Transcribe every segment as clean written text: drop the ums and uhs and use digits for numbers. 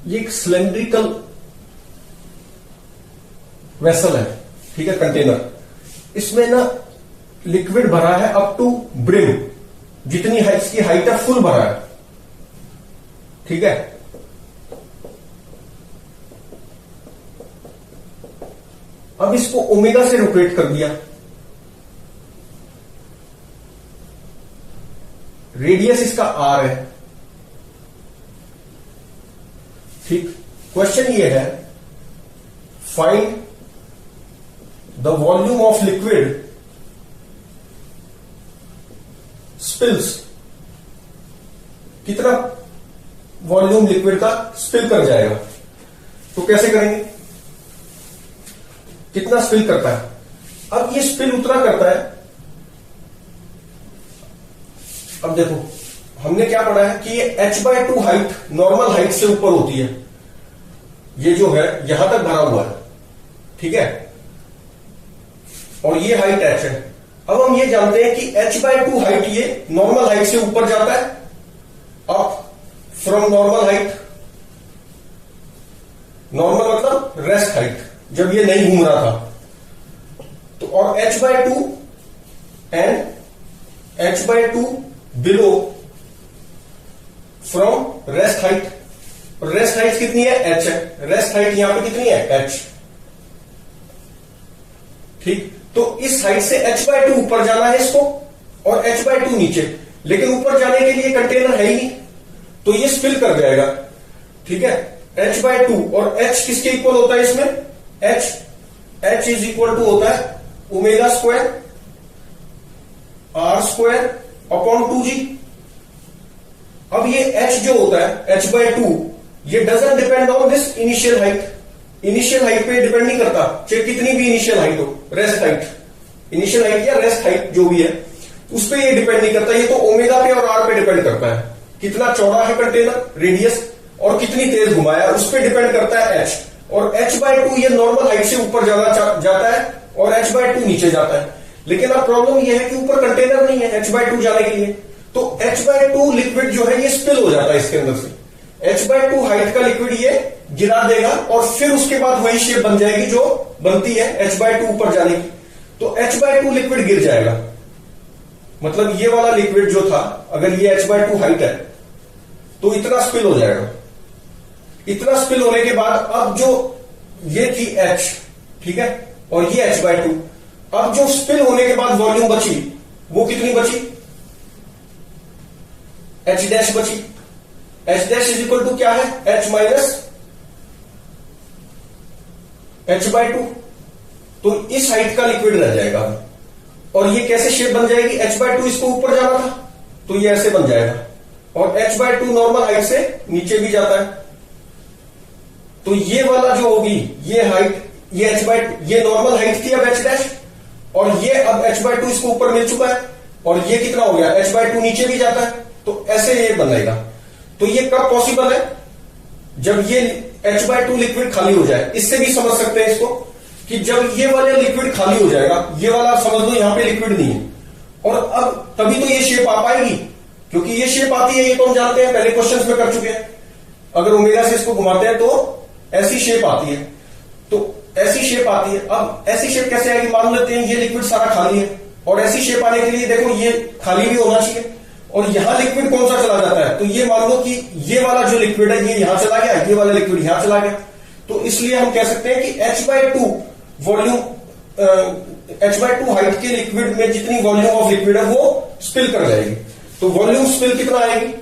ये एक cylindrical vessel है, ठीक है, कंटेनर। इसमें ना लिक्विड भरा है अप टू ब्रिम, जितनी इसकी हाइट है फुल भरा है, ठीक है। अब इसको ओमेगा से रोटेट कर दिया, रेडियस इसका आर है, ठीक। क्वेश्चन ये है, find the volume of liquid spills, कितना वॉल्यूम लिक्विड का स्पिल कर जाएगा। तो कैसे करेंगे, कितना स्पिल करता है। अब ये स्पिल उतना करता है, अब देखो हमने क्या पढ़ा है कि ये h/2 हाइट नॉर्मल हाइट से ऊपर होती है, ये जो है यहां तक भरा हुआ है, ठीक है, और ये हाइट h है। अब हम ये जानते हैं कि h/2 हाइट ये नॉर्मल हाइट से ऊपर जाता है, up from normal height. Normal मतलब रेस्ट हाइट, जब ये नहीं घूम रहा था तो, और h/2 and h/2 below from rest height. Rest height कितनी है, h है, रेस्ट हाइट यहां पे कितनी है, h, ठीक। तो इस हाइट से h/2 ऊपर जाना है इसको, और h/2 नीचे, लेकिन ऊपर जाने के लिए कंटेनर है ही नहीं, तो ये स्पिल कर जाएगा, ठीक है। h/2 और h किसके इक्वल होता है इसमें, h इज इक्वल टू होता है omega square r square upon 2g। अब ये h जो होता है h/2, ये doesn't depend on this initial height. Initial height पे डिपेंड नहीं करता, चाहे कितनी भी इनिशियल हाइट हो, रेस्ट हाइट, इनिशियल हाइट या रेस्ट हाइट जो भी है, उस पर ये डिपेंड नहीं करता। ये तो ओमेगा पे और आर पे डिपेंड करता है, कितना चौड़ा है कंटेनर, रेडियस, और कितनी तेज घुमाया, उस पर डिपेंड करता है h। और h/2 ये नॉर्मल हाइट से ऊपर जाता है और h/2 नीचे जाता है। लेकिन अब प्रॉब्लम ये है कि ऊपर कंटेनर नहीं है h/2 जाने के लिए, तो h/2 लिक्विड जो है ये स्पिल हो जाता है इसके अंदर से। h/2 हाइट का लिक्विड ये गिरा देगा, और फिर उसके बाद वही शेप बन जाएगी जो बनती है h/2 ऊपर जाने की। तो h/2 लिक्विड गिर जाएगा, मतलब ये वाला लिक्विड जो था, अगर ये h/2 हाइट है तो इतना स्पिल हो जाएगा। इतना स्पिल होने के बाद अब जो ये थी h, ठीक है, और ये h/2, अब जो स्पिल होने के बाद वॉल्यूम बची वो कितनी बची, h' बची। h' इज इक्वल टू क्या है, h माइनस h/2। तो इस हाइट का लिक्विड रह जाएगा, और ये कैसे शेप बन जाएगी, h/2 इसको ऊपर जाना था तो ये ऐसे बन जाएगा, और h/2 नॉर्मल हाइट से नीचे भी जाता है। तो ये वाला जो होगी ये हाइट, ये h/2, ये नॉर्मल हाइट थी अब h', और ये अब h/2 इसको ऊपर मिल चुका है, और ये कितना हो गया, h/2 नीचे भी जाता है, तो ऐसे ये बनेगा। तो ये कब पॉसिबल है, जब ये h/2 लिक्विड खाली हो जाए। इससे भी समझ सकते हैं इसको कि जब ये वाला लिक्विड खाली हो जाएगा, ये वाला समझ लो यहां पे लिक्विड नहीं है, और अब तभी तो ये शेप आ पाएगी, क्योंकि ये शेप आती है, ये तो हम जानते हैं, पहले क्वेश्चंस में कर चुके हैं। अगर ओमेगा से इसको घुमाते हैं तो ऐसी शेप आती है, तो ऐसी शेप आती है। अब ऐसी शेप कैसे आएगी, मान लेते हैं ये लिक्विड सारा खाली है, और ऐसी शेप आने के लिए देखो ये खाली भी होना चाहिए, और यहां लिक्विड कौन सा चला जाता है, तो ये मान लो कि ये वाला जो लिक्विड है ये यहां चला गया, ये वाला लिक्विड यहां चला गया। तो इसलिए हम कह सकते हैं कि h/2 वॉल्यूम, h/2 हाइट के लिक्विड में जितनी वॉल्यूम ऑफ लिक्विड है वो स्पिल कर जाएगी। तो वॉल्यूम स्पिल कितना आएगी,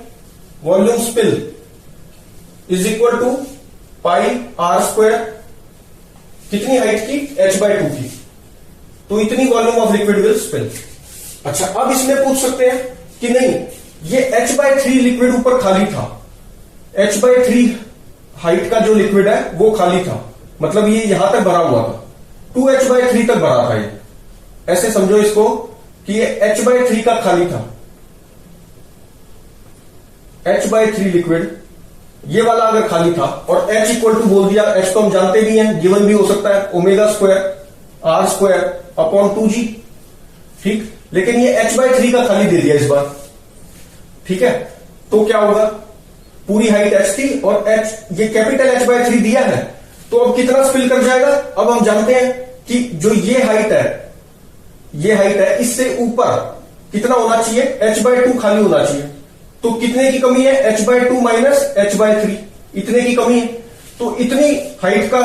volume spill is equal to pi r square, कितनी हाइट की, h/2 की, तो इतनी volume of liquid will spill. अच्छा, अब इसमें पूछ सकते हैं कि नहीं, ये h/3 लिक्विड ऊपर खाली था, h/3 हाइट का जो लिक्विड है वो खाली था, मतलब ये यहां तक भरा हुआ था, 2h/3 तक भरा था ये। ऐसे समझो इसको कि ये h/3 का खाली था, h/3 लिक्विड, ये वाला अगर खाली था, और h इक्वल टू बोल दिया, h तो हम जानते भी हैं, गिवन भी हो सकता है, omega square r square upon 2g, ठीक। लेकिन ये h/3 का खाली दे दिया इस बार, ठीक है। तो क्या होगा, पूरी हाइट h थी और h ये कैपिटल h/3 दिया है, तो अब कितना स्पिल कर जाएगा? अब हम जानते हैं कि जो ये हाइट है इससे ऊपर कितना होना चाहिए? h/2 खाली होना चाहिए। तो कितने की कमी है? h/2 माइनस h/3, इतने की कमी है। तो इतनी हाइट का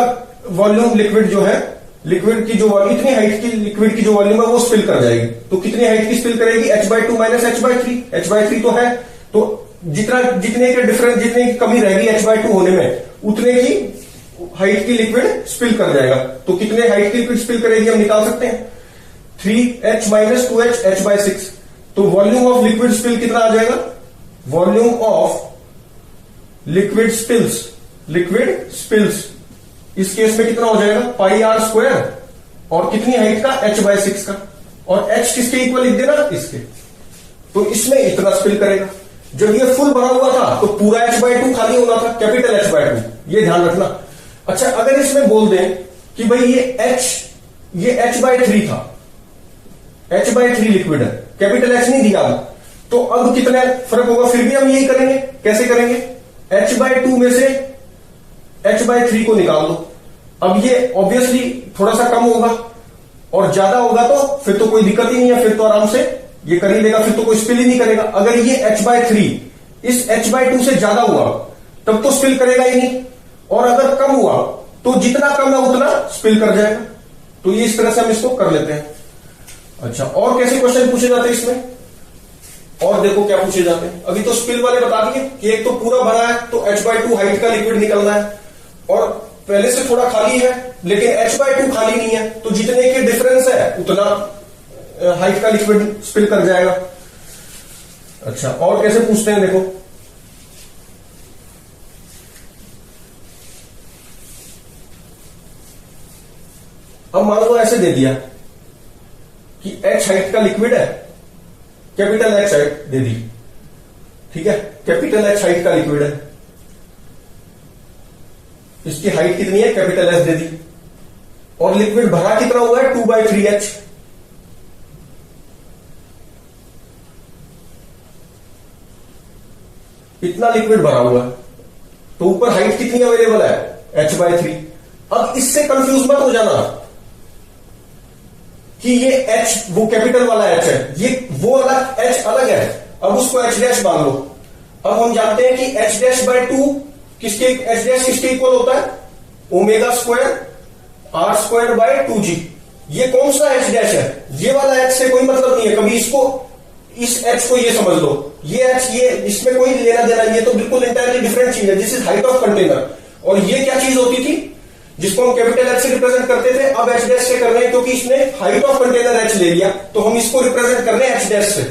वॉल्यूम लिक्विड जो है, लिक्विड की जो इतनी हाइट की लिक्विड की जो वॉल्यूम है वो स्पिल कर जाएगी। तो कितनी हाइट की स्पिल करेगी? h/2 माइनस h/3, h/3 तो है, तो जितने के डिफरेंस, जितने की कमी रहेगी h/2 होने में, उतने की हाइट की लिक्विड स्पिल कर जाएगा। तो कितने हाइट की लिक्विड स्पिल करेगी हम निकाल सकते हैं, 3h माइनस 2h h/6। तो वॉल्यूम ऑफ लिक्विड स्पिल कितना आ जाएगा? वॉल्यूम ऑफ लिक्विड स्पिल्स इस केस में कितना हो जाएगा? πr², और कितनी हाइट का? h/6 का, और h किसके इक्वल लिख देना? इसके। तो इसमें इतना स्पिल करेगा। जब ये फुल भरा हुआ था तो पूरा h/2 खाली होना था, कैपिटल h/2, ये ध्यान रखना। अच्छा, अगर इसमें बोल दें कि भाई ये h/3 था, h/3 लिक्विड है, कैपिटल H नहीं दिया, तो अब कितना फर्क होगा? फिर भी हम यही करेंगे। कैसे करेंगे? h/2 में से h/3 को निकाल दो। अब ये ऑब्वियसली थोड़ा सा कम होगा, और ज्यादा होगा तो फिर तो कोई दिक्कत ही नहीं है, फिर तो आराम से ये कर ही लेगा, फिर तो कोई स्पिल ही नहीं करेगा। अगर ये h/3 इस h/2 से ज्यादा हुआ तब तो स्पिल करेगा ही नहीं, और अगर कम हुआ तो जितना कम है उतना स्पिल कर जाएगा। तो ये इस तरह से हम इसको कर लेते हैं। अच्छा, और कैसे क्वेश्चन पूछे जाते हैं इसमें? और देखो क्या पूछे जाते हैं। अभी तो स्पिल वाले बता दिए कि एक तो पूरा भरा है तो h/2 हाइट का लिक्विड निकलना है, और पहले से थोड़ा खाली है लेकिन h/2 खाली नहीं है, तो जितने के डिफरेंस है उतना हाइट का लिक्विड स्पिल कर जाएगा। अच्छा, और कैसे पूछते हैं देखो। अब मान लो ऐसे दे दिया कि h हाइट का लिक्विड है, कैपिटल H हाइट दे दी, ठीक है, कैपिटल H हाइट का लिक्विड है, इसकी हाइट कितनी है? कैपिटल H दे दी, और लिक्विड भरा कितना हुआ है? 2/3h। इतना लिक्विड भरा हुआ है, तो ऊपर हाइट कितनी अवेलेबल है? h/3। अब इससे कंफ्यूज मत हो जाना कि ये h वो कैपिटल वाला h है, ये वो अलग h अलग है। अब उसको h' मान लो। अब हम जानते हैं कि h'/2 किसके इक्वल होता है? ω² r²/2g। ये कौन सा h' है? ये वाला h से कोई मतलब नहीं है कभी। इसको, इस h को ये समझ लो, ये h, ये इसमें कोई लेना देना, ये तो बिल्कुल इंटायरली डिफरेंट चीज है। This is height of container. और ये क्या चीज होती थी जिसको हम कैपिटल H से रिप्रेजेंट करते थे, अब h' से कर रहे हैं, क्योंकि इसने हाइट ऑफ कंटेनर h ले लिया, तो हम इसको रिप्रेजेंट कर रहे हैं h' से।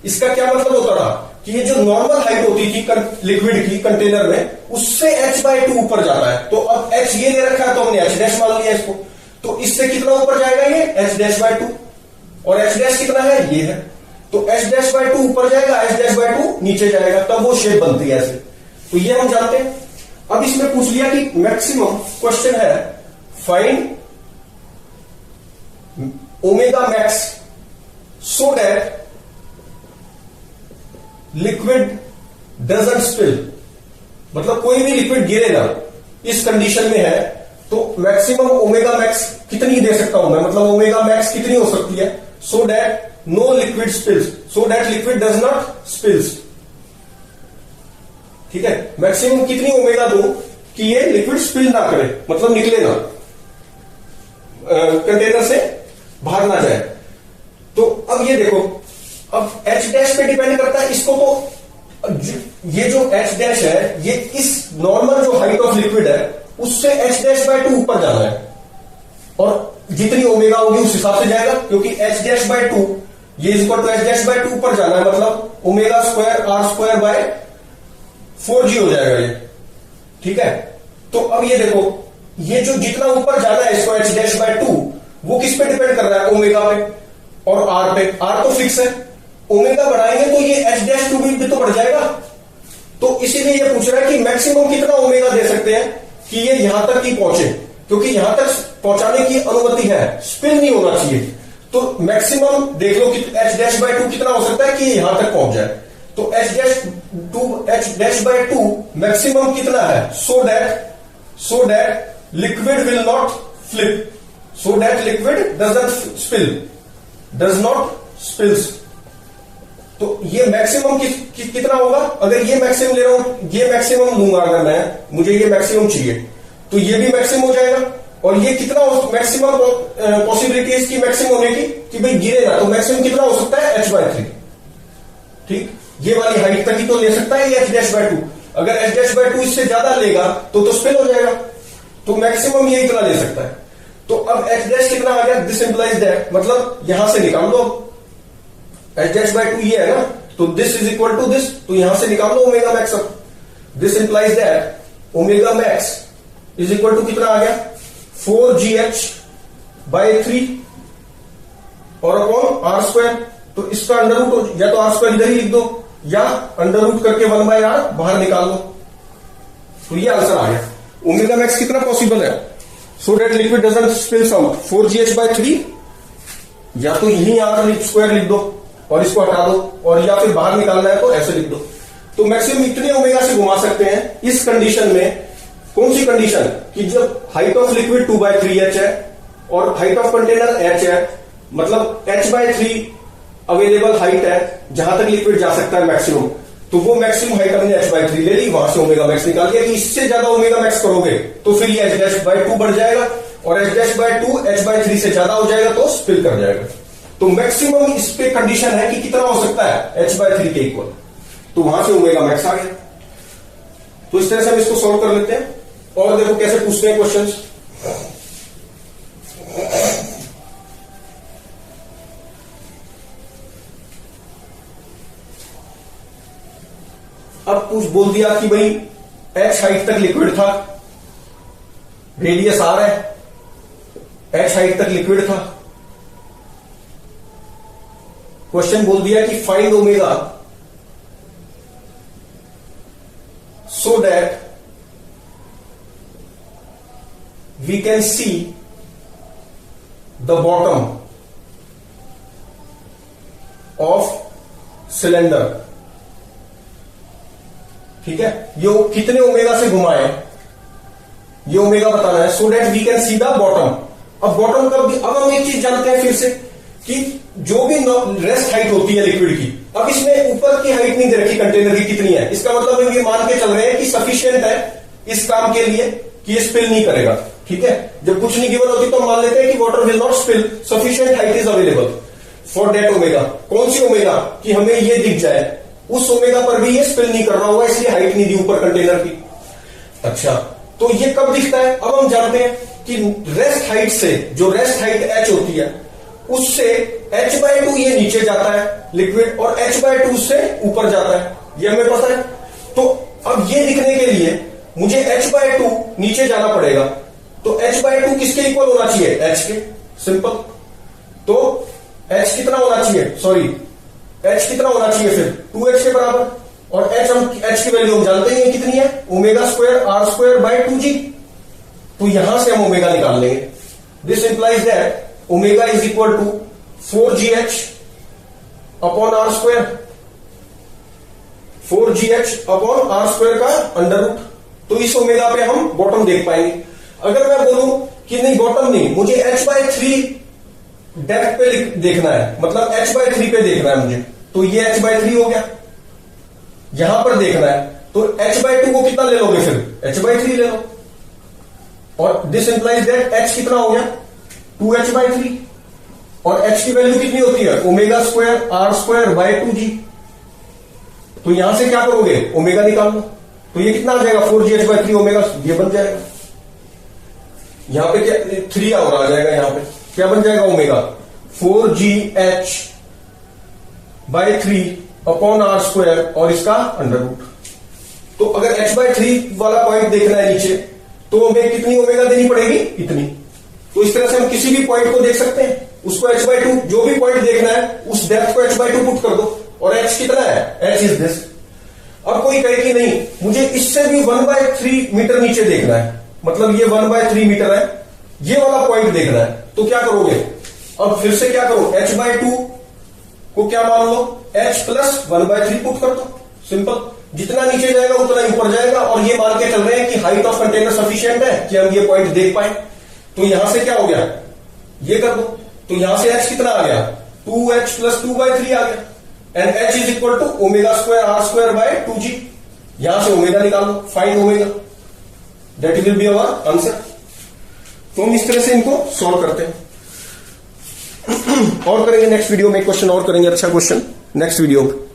इसका क्या मतलब होता था कि ये जो नॉर्मल हाइट होती थी लिक्विड की कंटेनर में, उससे h/2 ऊपर जाता है। तो अब h ये दे रखा है तो हमने h' मान लिया इसको। तो इससे कितना ऊपर जाएगा? ये h'/2, और h' कितना है? ये है। तो h'/2 ऊपर जाएगा, h'/2 नीचे जाएगा, तब वो शेप बनती है ऐसे। तो ये हम जानते हैं। अब इसमें पूछ लिया कि मैक्सिमम क्वेश्चन है, find ω_max so that liquid doesn't spill. मतलब कोई भी लिक्विड गिरेगा इस कंडीशन में है तो मैक्सिमम ω_max कितनी दे सकता हूं मैं, मतलब ω_max कितनी हो सकती है? So that no liquid spills, so that liquid does not spills. ठीक है, मैक्सिमम कितनी ओमेगा दो कि ये लिक्विड स्पिल ना करे, मतलब निकले ना, कंटेनर से बाहर ना जाए। तो अब ये देखो, अब h' पे डिपेंड करता है इसको। तो ये जो h' है ये इस नॉर्मल जो हाइट ऑफ लिक्विड है उससे h'/2 ऊपर जाना है, और जितनी ओमेगा होगी उस हिसाब से जाएगा, क्योंकि h'/2 ये इक्वल टू h'/2 ऊपर जाना है, मतलब ω² r²/4g हो जाएगा ये। ठीक है, तो अब ये देखो, ये जो जितना ऊपर जाना है इसको h'/2 वो किस पे डिपेंड कर रहा है? ओमेगा पे और r पे। r तो फिक्स है, ओमेगा बढ़ाएंगे तो ये h'2 भी तो बढ़ जाएगा। तो इसीलिए ये पूछ रहा है कि मैक्सिमम कितना ओमेगा दे सकते हैं कि ये यहां तक ही पहुंचे, क्योंकि यहां तक पहुंचाने की अनुमति है, स्पिल नहीं होना चाहिए। तो मैक्सिमम देख लो कि h'/2 कितना हो सकता है कि यहां तक पहुंच जाए। तो H dash by two maximum कितना है, so that liquid will not flip, so that liquid does not spills. तो ये मैक्सिमम कितना होगा, अगर ये मैक्सिमम ले रहा हूं, ये मैक्सिमम लूंगा, अगर मैं, मुझे ये मैक्सिमम चाहिए, तो ये भी मैक्सिमम हो जाएगा। और ये कितना मैक्सिमम पॉसिबिलिटी इसकी मैक्सिमम होने की कि भाई गिरेगा, तो मैक्सिमम कितना हो सकता है, h/3। ठीक, ये वाली हाइट तक ही तो ले सकता है ये h'/2। अगर h'/2 इससे ज्यादा लेगा तो स्पिल हो जाएगा, तो मैक्सिमम ये इतना ले सकता है। तो अब h' कितना आ गया, दिस इंप्लाइज दैट, मतलब यहां से निकाल लो, h'/2 ये है ना, तो this is equal to this, तो यहां से निकाल लो ओमेगा मैक्स। अब this implies that omega max is equal to कितना आ गया, 4gh/3 और अपॉन r²। तो इसका अंडर रूट, या तो r² इधर ही लिख दो, या अंडर रूट करके 1/r बाहर निकाल लो, तो ये आंसर आ गया। ओमेगा मैक्स कितना पॉसिबल है, so that liquid doesn't spills out, 4gh/3, या तो यही r² लिख दो और इसको हटा दो, और या फिर बाहर निकालना है तो ऐसे लिख दो। तो मैक्सिमम इतने ओमेगा से घुमा सकते हैं इस कंडीशन में। कौन सी कंडीशन, कि जब हाइट ऑफ लिक्विड 2/3h है और हाइट ऑफ कंटेनर h है, मतलब h/3 अवेलेबल हाइट है जहां तक लिक्विड जा सकता है मैक्सिमम, तो वो मैक्सिमम हाइट हमने h/3 ले ली, वहां से ओमेगा मैक्स निकाल दिया कि इससे ज्यादा ओमेगा मैक्स करोगे तो फिर ये h'/2 बढ़ जाएगा, और h'/2 h/3 से ज्यादा हो जाएगा तो स्पिल कर जाएगा। तो मैक्सिमम इस पे कंडीशन है कि कितना हो सकता है, h/3 के इक्वल, तो वहां से ओमेगा मैक्स आ गया। तो इस तरह से हम इसको सॉल्व कर लेते हैं, और देखो कैसे पूछते हैं क्वेश्चंस। अब कुछ बोल दिया कि भाई h हाइट तक लिक्विड था, रेडियस r है, h हाइट तक लिक्विड था। क्वेश्चन बोल दिया कि find omega so that we can see the bottom of cylinder। ठीक है, ये कितने ओमेगा से घुमाए, ये ओमेगा बताना है, so that we can see the bottom. अब बॉटम का भी, अब हम एक चीज जानते हैं फिर से कि जो भी रेस्ट हाइट होती है लिक्विड की, अब इसमें ऊपर की हाइट नहीं दे रखी कंटेनर की कितनी है, इसका मतलब हम ये मान के चल रहे हैं कि सफिशिएंट है इस काम के लिए कि ये स्पिल नहीं करेगा। ठीक है, जब कुछ नहीं गिवन होती तो हम मान लेते हैं कि water will not spill, sufficient height is available for that omega. कौन सी ओमेगा, कि हमें ये दिख जाए उस ओमेगा पर भी ये स्पिल नहीं कर रहा होगा, इसलिए हाइट नहीं दी ऊपर कंटेनर की। अच्छा, तो ये कब दिखता है, अब हम जानते हैं कि रेस्ट हाइट से, जो रेस्ट हाइट h होती है उससे h/2 ये नीचे जाता है लिक्विड, और h/2 से ऊपर जाता है, ये हमें पता है। तो अब ये दिखने के लिए मुझे h/2 नीचे जाना पड़ेगा, तो h/2 किसके इक्वल होना चाहिए, h के, सिंपल। तो h कितना होना चाहिए, सॉरी h कितना होना चाहिए फिर 2h के बराबर, और h की वैल्यू हम जानते ही हैं कितनी है, ओमेगा² r²/2g। तो यहां से हम ओमेगा निकाल लेंगे। This implies that omega is equal to 4gh upon r², 4gh upon r² का अंडर रूट। तो इस ओमेगा पे हम बॉटम देख पाएंगे। अगर मैं बोलूं कि नहीं बॉटम नहीं, मुझे h/3 डेप्थ पे देखना है, मतलब h/3 पे देखना है मुझे, तो ये h/3 हो गया, यहां पर देखना है, तो h/2 को कितना ले लोगे फिर, h/3 ले लो, और दिस इंप्लाइज दैट h कितना हो गया 2h/3, और h की वैल्यू कितनी होती है, ओमेगा² r²/2g। तो यहां से क्या करोगे, ओमेगा निकाल लो, तो ये कितना आ जाएगा 4gh/3 ओमेगा, ये बन जाएगा। यहां पे क्या 3 और आ जाएगा, यहां पे क्या बन जाएगा, ओमेगा 4gh/3 अपॉन r² और इसका अंडर रूट। तो अगर h/3 वाला पॉइंट देखना है नीचे, तो हमें कितनी ओमेगा देनी पड़ेगी, इतनी। तो इस तरह से हम किसी भी पॉइंट को देख सकते हैं, उसको h/2, जो भी पॉइंट देखना है उस डेप्थ को h/2 पुट कर दो, और h कितना है, h इज दिस। अब कोई कहे कि नहीं मुझे इससे भी 1/3 मीटर नीचे देखना है, मतलब ये 1/3 मीटर है, ये वाला पॉइंट देखना है, तो क्या करोगे, अब फिर से क्या करो, h/2 को क्या मान लो, h + 1/3 पुट कर दो, सिंपल। जितना नीचे जाएगा उतना ही ऊपर जाएगा, और ये मान के चल रहे हैं कि हाइट ऑफ कंटेनर सफिशिएंट है कि हम ये पॉइंट देख पाए। तो यहां से क्या हो गया, ये कर दो, तो यहां से h कितना आ गया, 2h + 2/3 आ गया, and h is equal to ω²r²/2g। यहां से ओमेगा निकाल लो, find omega, that will be our answer. तो हम इस तरह से इनको सॉल्व करते हैं। और करेंगे नेक्स्ट वीडियो में, क्वेश्चन और करेंगे, अच्छा क्वेश्चन नेक्स्ट वीडियो में।